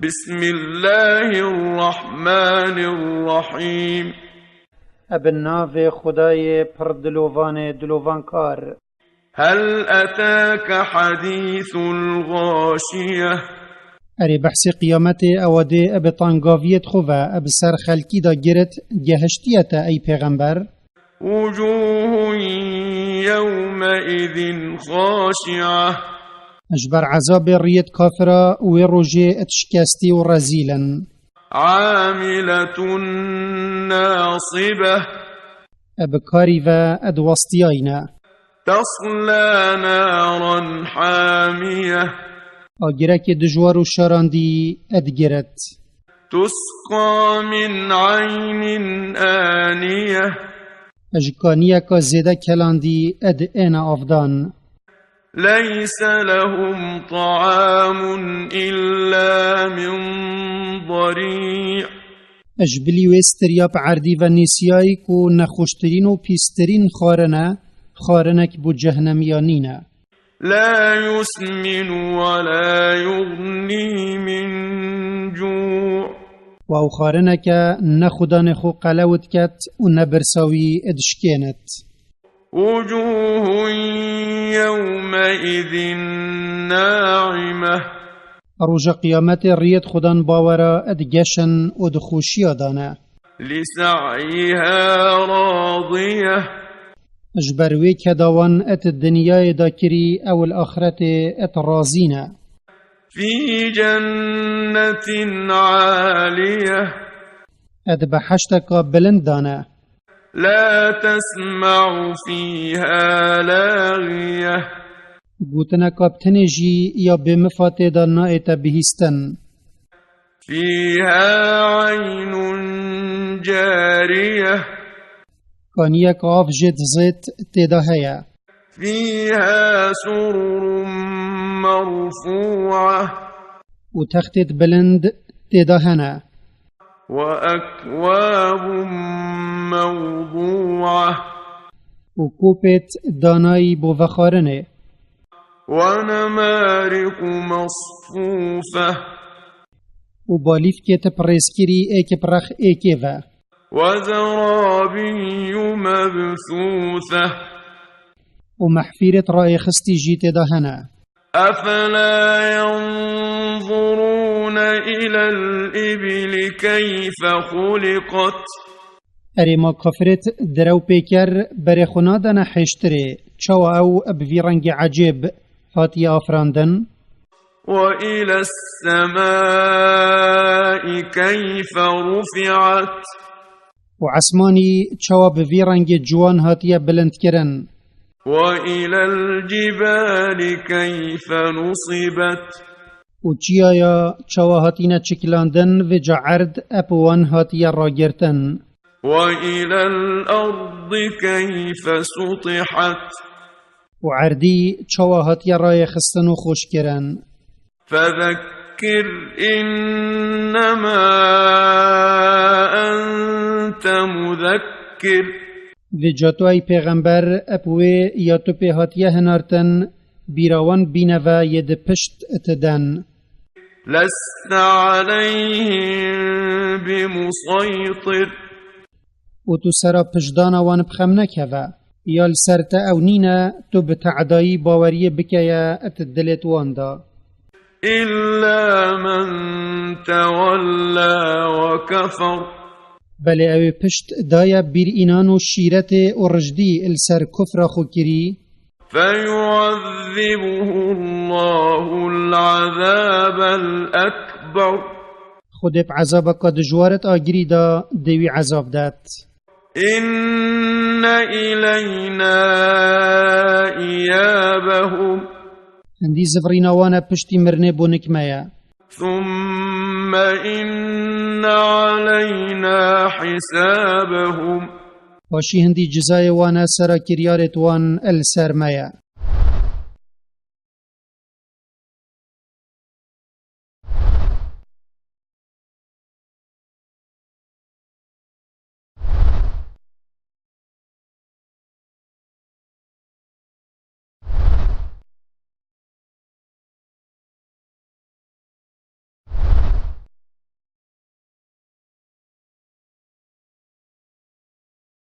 بسم الله الرحمن الرحيم. ابن خدای پر دلوان کار. هل أتاك حديث الغاشية؟ اری بحث قیامت اواده اب طنگاویت خواه اب سر خلکی دا گرت گهشتیت ای پیغمبر. وجوه يومئذ خاشعة اجبر عذاب ریت کافرا و روژه اتشکستی و رزیلن. عاملة ناصبة اب کاری و ادوستیاینا. تصلى نارا حامية آگرک دجوار و شاراندی ادگرت. تسقى من عين آنية اجکانیه که زیده کلاندی اد اینا افدان. ليس لهم طعام إلا من ضريع اجبلی و استریاب عردی و نیسیایی کو نخوشترین و پیسترین خارنک بو جهنمیانینه. لا يسمن ولا يغني من جوع و او خارنک نخودان خو قلوت کت و نبرساوی ادشکینت. وجوه يومئذ ناعمة روژ قیامت ریت خودان باورا ادگشن و دخوشی دانه. لسعيها راضية اجبروی کداوان ات دنیای داکری او الاخرت ات رازینه. في جنة عالية اد بحشتک بلند دانه. لا تسمع فيها لاغية گوتنه کابتنجی یا بمفات دانا ایتا بهستن. فيها عين جارية کانیه که آف جد زیت تیدا هیا. فيها سرر مرفوعة و تختت بلند تیدا هنه. وأكواب موضوعة و کوپت دانایی بو وخارنه. ونمارق مصفوفة و بالیف که تپریسکری ایک پرخ ایکی و. وزرابي مبثوثة و محفیرت رای خستی جی تیدا هنه. أفلا ينظرون إلى الإبل كيف خلقت اری ما کافرت درو پیکر بری خنادن حشتره چوا او ابوی رنگ عجیب هاتی آفراندن. وإلى السماء كيف رفعت و عسمانی چوا بوی رنگ جوان هاتی بلند کرن. وإلى الجبال كيف نصبت و چیایا چوا هاتینا چکلاندن و جعرد اپوان هاتی راگرتن. وإلى الأرض كيف سطحت و عردی چوا هاتی رای خستن و خوش کرن. فذكر إنما أنت مذكر و جاتو ای پیغمبر اپوه یا تو پی هاتیه هنارتن بیراوان بینوه ید پشت اتدن. لست عليهم بمسيطر و تو سرا پشدانا وان بخم نکوه. یا لسرت او نینه تو بتعدایی باوری بکیه ات دلت واندا. إلا من تولى وكفر بله او پشت دایا بیر اینان و شیرت و رجدی السر کفر خو کری. فيعذبه الله العذاب الأكبر خود بعذاب قد جوارت آگری دا دوی عذاب داد. إن إلينا إيابهم هندی زفریناوانا پشتی مرنه بونکمایا. ثم إن علينا حسابهم پاشی هندی جزای وانا سرا کریارت وان السرمایا.